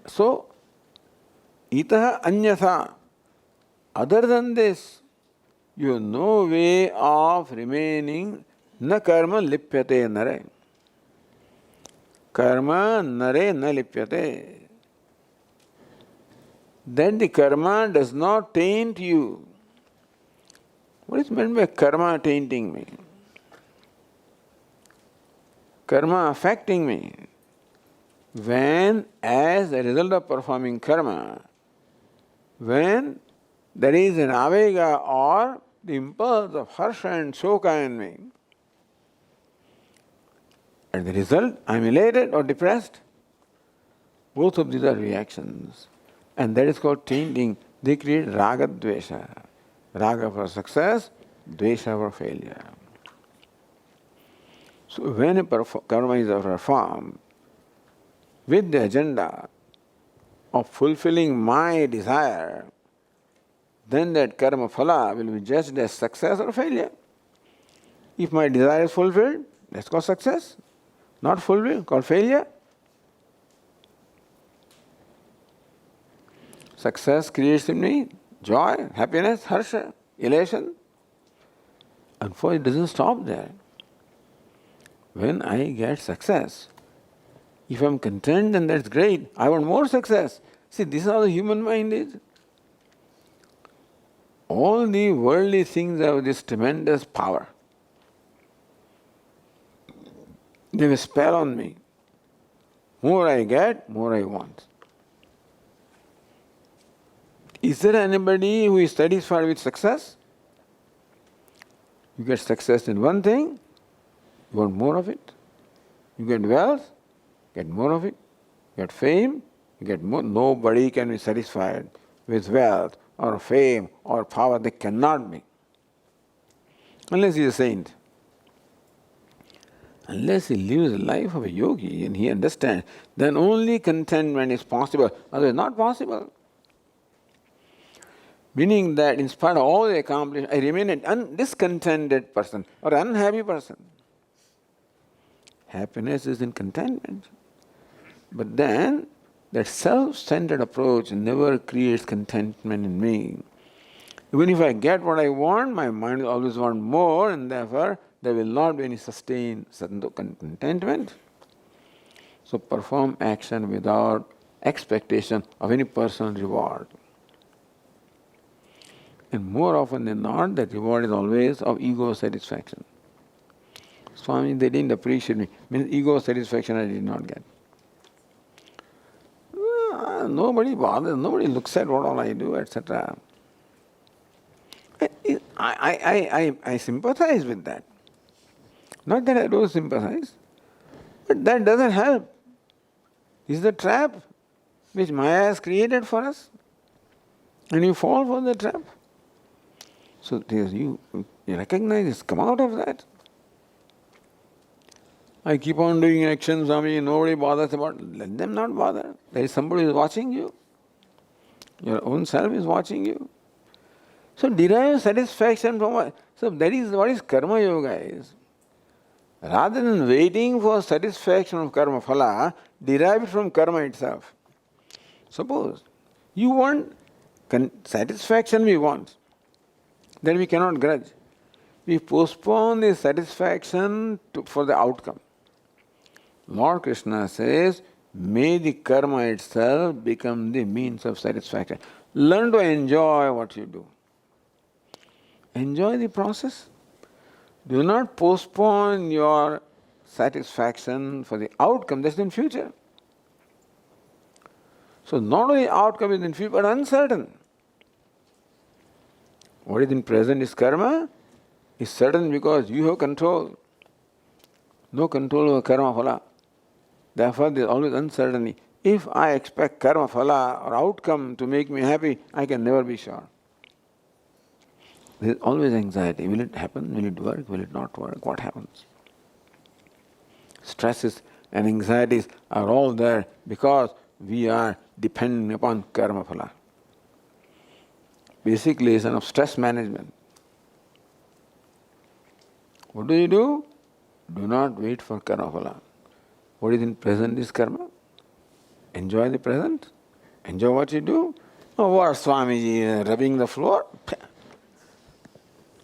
So, itaha anyatha, other than this, you have no way of remaining na karma lipyate nare. Karma nare na lipyate. Then the karma does not taint you. What is meant by karma tainting me? Karma affecting me. When, as a result of performing karma, when there is an avega or the impulse of harsha and shoka in me, as the result, I am elated or depressed. Both of these are reactions. And that is called tainting. They create raga dvesha. Raga for success, dvesha for failure. So when a karma is performed with the agenda of fulfilling my desire, then that karma phala will be judged as success or failure. If my desire is fulfilled, that's called success. Not fulfilled, called failure. Success creates in me joy, happiness, harsha, elation. And for it doesn't stop there. When I get success, if I'm content, then that's great. I want more success. See, this is how the human mind is. All the worldly things have this tremendous power. They have a spell on me. More I get, more I want. Is there anybody who is satisfied with success? You get success in one thing, you want more of it. You get wealth, get more of it. You get fame, you get more. Nobody can be satisfied with wealth or fame or power. They cannot be. Unless he is a saint. Unless he lives the life of a yogi and he understands, then only contentment is possible. Otherwise, not possible. Meaning that in spite of all the accomplishments, I remain a discontented person or unhappy person. Happiness is in contentment. But then, that self-centered approach never creates contentment in me. Even if I get what I want, my mind will always want more, and therefore there will not be any sustained contentment. So perform action without expectation of any personal reward. And more often than not, that reward is always of ego satisfaction. Swami, they didn't appreciate me. Means ego satisfaction I did not get. Nobody bothers, nobody looks at what all I do, etc. I sympathize with that. Not that I don't sympathize, but that doesn't help. This is the trap which Maya has created for us. And you fall for the trap. So you recognize this, come out of that. I keep on doing actions, Swami, nobody bothers about it. Let them not bother. There is somebody who is watching you. Your own self is watching you. So derive satisfaction from what? So that is what is karma yoga is. Rather than waiting for satisfaction of karma phala, derive it from karma itself. Suppose you want satisfaction, we want, then we cannot grudge. We postpone the satisfaction for the outcome. Lord Krishna says, may the karma itself become the means of satisfaction. Learn to enjoy what you do. Enjoy the process. Do not postpone your satisfaction for the outcome that's in future. So not only outcome is in future, but uncertain. What is in present is karma, is certain because you have control. No control over karma phala. Therefore there is always uncertainty. If I expect karma phala or outcome to make me happy, I can never be sure. There is always anxiety. Will it happen? Will it work? Will it not work? What happens? Stresses and anxieties are all there because we are dependent upon karma phala. Basically, it's of stress management. What do? Do not wait for karma phala. What is in present is karma. Enjoy the present. Enjoy what you do. Oh, what Swamiji rubbing the floor?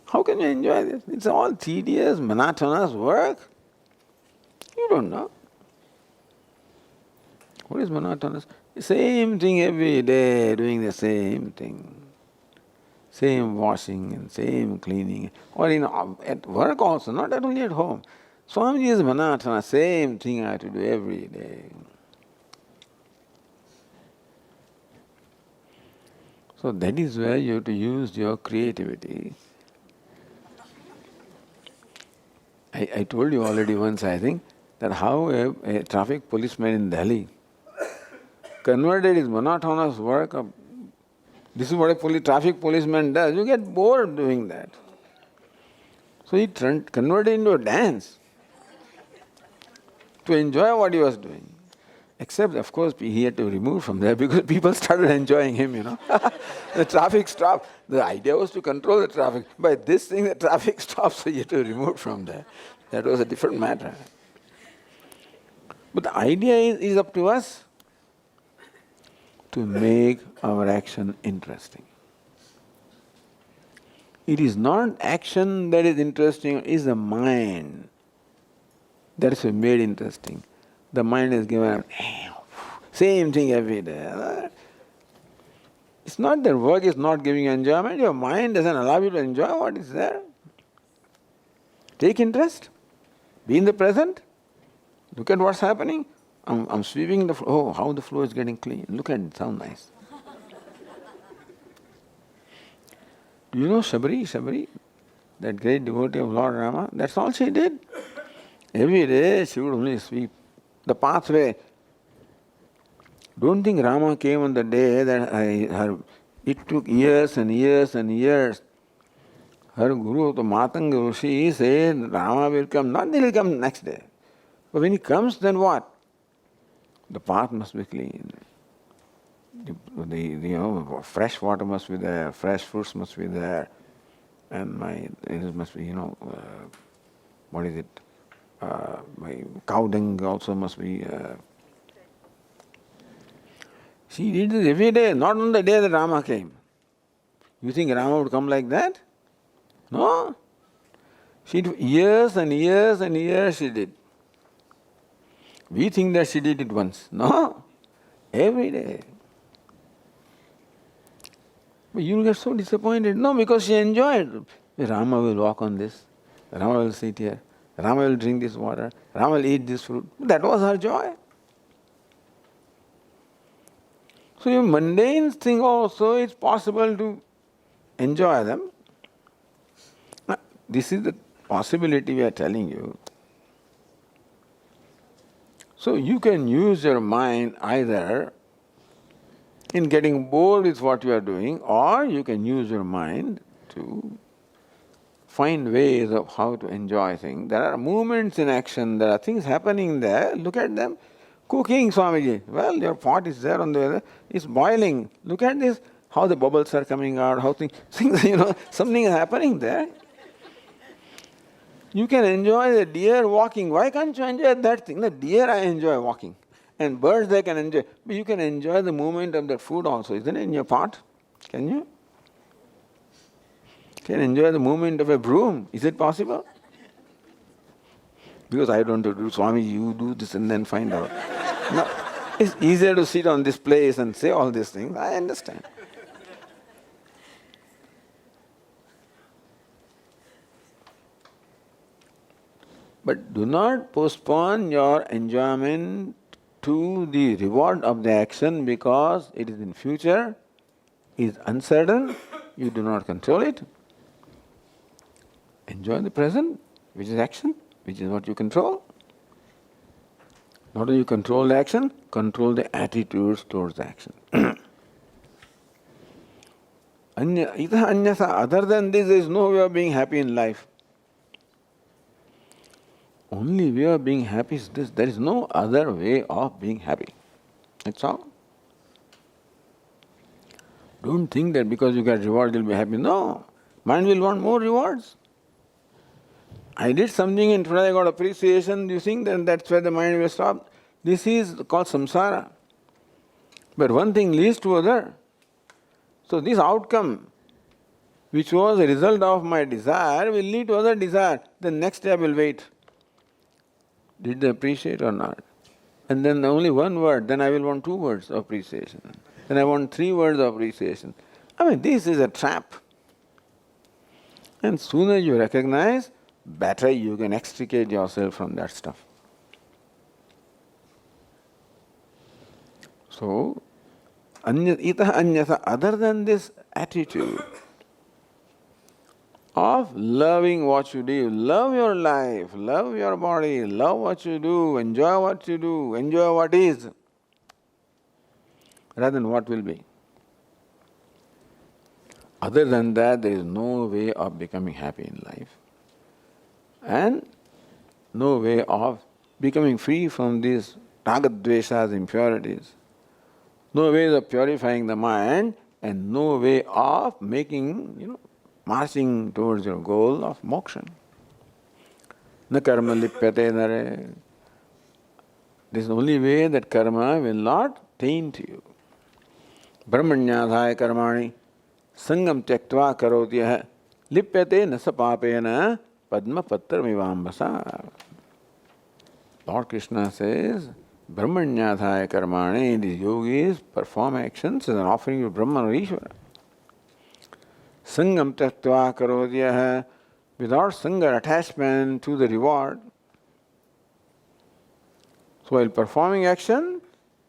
How can you enjoy this? It's all tedious, monotonous work. You don't know. What is monotonous? Same thing every day, doing the same thing. Same washing and same cleaning. Or at work also, not only at home. Swamiji is monotonous, same thing I have to do every day. So that is where you have to use your creativity. I told you already once, I think, that how a traffic policeman in Delhi converted his monotonous work of, this is what a traffic policeman does, you get bored doing that. So he converted into a dance to enjoy what he was doing. Except, of course, he had to remove from there because people started enjoying him, The traffic stopped. The idea was to control the traffic. By this thing, the traffic stopped, so he had to remove from there. That was a different matter. But the idea is up to us to make our action interesting. It is not action that is interesting, it is the mind that is made interesting. The mind is given same thing every day. It's not that work is not giving you enjoyment, your mind doesn't allow you to enjoy what is there. Take interest, be in the present, look at what's happening. I'm sweeping the floor. Oh, how the floor is getting clean. Look at it, sounds nice. Do you know Shabari, that great devotee of Lord Rama? That's all she did. Every day she would only sweep the pathway. Don't think Rama came on the day that it took years and years and years. Her guru, the Matanga Rishi, said Rama will come, not that he will come next day. But when he comes, then what? The path must be clean. Fresh water must be there, fresh fruits must be there, and it must be, what is it? My cow dung also must be. She did this every day, not on the day that Rama came. You think Rama would come like that? No. She did years and years and years she did. We think that she did it once. No. Every day. But you get so disappointed. No, because she enjoyed. Rama will walk on this. Rama will sit here. Rama will drink this water. Rama will eat this fruit. That was her joy. So your mundane thing also, it's possible to enjoy them. This is the possibility we are telling you. So you can use your mind either in getting bored with what you are doing, or you can use your mind to find ways of how to enjoy things. There are movements in action, there are things happening there, look at them. Cooking, Swamiji, well, your pot is there on the other, it's boiling. Look at this, how the bubbles are coming out, how things, something is happening there. You can enjoy the deer walking. Why can't you enjoy that thing? The deer I enjoy walking. And birds they can enjoy. But you can enjoy the movement of that food also, isn't it, in your pot? Can you? Can enjoy the movement of a broom. Is it possible? Because I don't do Swami, you do this and then find out. No, it's easier to sit on this place and say all these things. I understand. But do not postpone your enjoyment to the reward of the action because it is in future, is uncertain, you do not control it. Enjoy the present, which is action, which is what you control. Not only you control the action, control the attitudes towards the action. Other than this, there is no way of being happy in life. Only way of being happy is this. There is no other way of being happy. That's all. Don't think that because you get reward you'll be happy. No. Mind will want more rewards. I did something and today I got appreciation. You think that that's where the mind will stop? This is called samsara. But one thing leads to other. So this outcome, which was a result of my desire, will lead to other desire. The next day I will wait. Did they appreciate or not? And then only one word, then I will want 2 words of appreciation. Then I want 3 words of appreciation. I mean, this is a trap. And sooner you recognize, better you can extricate yourself from that stuff. So, itah anyasa, other than this attitude of loving what you do, love your life, love your body, love what you do, enjoy what is, rather than what will be. Other than that, there is no way of becoming happy in life. And no way of becoming free from these ragadveshas, impurities. No way of purifying the mind, and no way of making, marching towards your goal of moksha. Na karma lipyate nare. This is the only way that karma will not taint you. Brahmanyadhaya karmani sangam tyaktva karotyah lipyate nasa papena padma patramivambasa. Lord Krishna says, Brahmanyadhaya karmani, these yogis perform actions as an offering to Brahman or Ishvara. Sangam tattva karodhyah, without sanga attachment to the reward. So while performing action,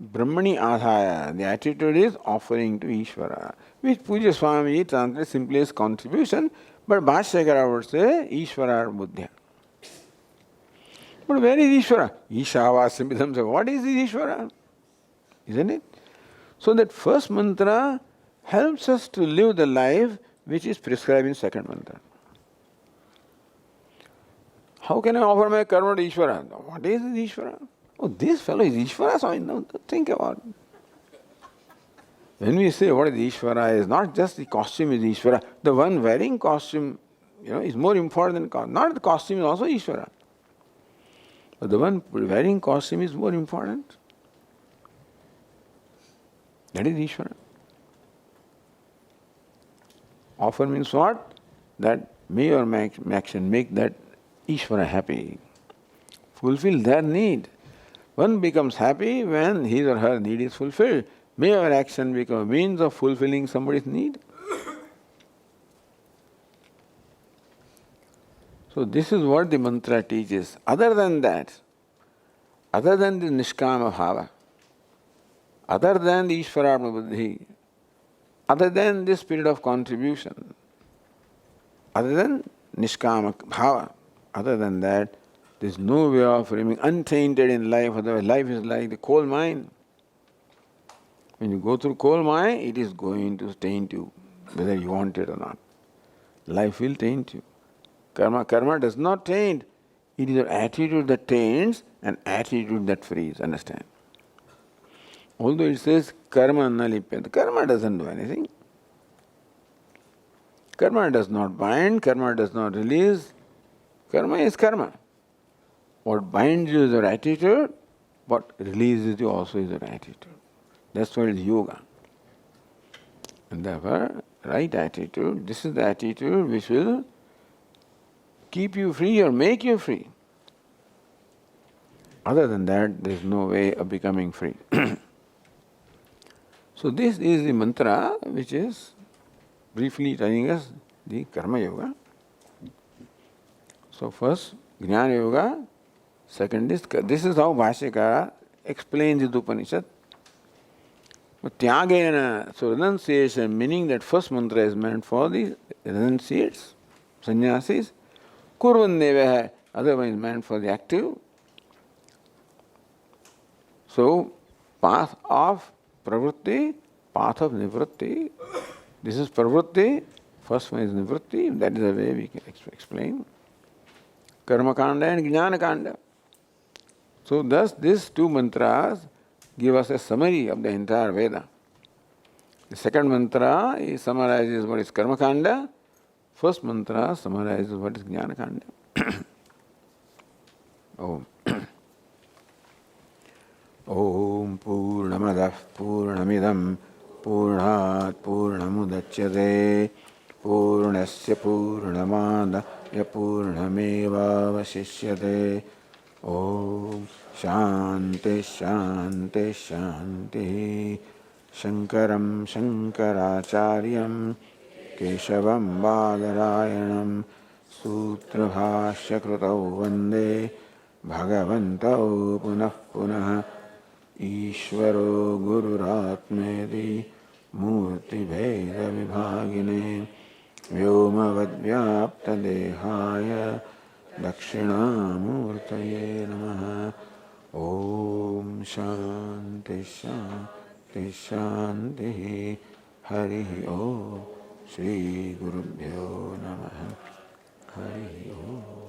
Brahmani adhaya, the attitude is offering to Ishvara, which Pujya Swami translates simply as contribution, but Bhashyakara would say Ishvara buddhya. But where is Ishvara? Ishavasyopanishad. What is this Ishvara? Isn't it? So that first mantra helps us to live the life which is prescribed in second mantra. How can I offer my karma to Ishvara? What is Ishvara? Oh, this fellow is Ishvara, so I know. Think about it. When we say what is Ishvara, is not just the costume is Ishvara. The one wearing costume, is more important than costume. Not the costume is also Ishvara. But the one wearing costume is more important. That is Ishvara. Offer means what? That may your action make that Ishvara happy. Fulfill their need. One becomes happy when his or her need is fulfilled. May your action become a means of fulfilling somebody's need. So this is what the mantra teaches. Other than that, other than the nishkama bhava, other than the Ishvararma buddhi, other than this spirit of contribution, other than nishkama bhava, other than that, there is no way of remaining untainted in life. Otherwise, life is like the coal mine. When you go through coal mine, it is going to taint you, whether you want it or not. Life will taint you. Karma does not taint. It is your attitude that taints and attitude that frees. Understand? Although it says karma na lipyate, karma doesn't do anything. Karma does not bind, karma does not release. Karma is karma. What binds you is your attitude, what releases you also is your attitude. That's why it's yoga. And therefore, right attitude, this is the attitude which will keep you free or make you free. Other than that, there is no way of becoming free. So this is the mantra which is briefly telling us the Karma Yoga. So first, Jnana Yoga. Second is, this is how Bhashyakara explains the Upanishad. But Tyagena, so renunciation, meaning that first mantra is meant for the renunciates, sannyasis. Kurvandevaha, otherwise meant for the active. So, path of pravritti, path of nivritti. This is pravritti, first one is nivritti, that is the way we can explain. Karma kanda and jnana kanda. So, thus these two mantras give us a summary of the entire Veda. The second mantra summarizes what is karma kanda. First mantra summarizes what is jnana kanda. Om. Om Purnamadah Purnamidam Purnat Purnamudachyate Purnasya Purnamadaya Purnameva Vasishyate. Om Shanti Shanti Shanti. Shankaram Shankaracharyam Keshavam Badarayanam Sutrabhashya Krutau Vande Bhagavantau Punah Punah. Ishvaro Gururatmedi Murti Bheda Vibhagine Vyomavadvyapta Dehaya Dakshinamurtaye Namaha. Om Shanti Shanti Shanti. Hari Om. Shri Gurubhyo Namaha. Hari Om.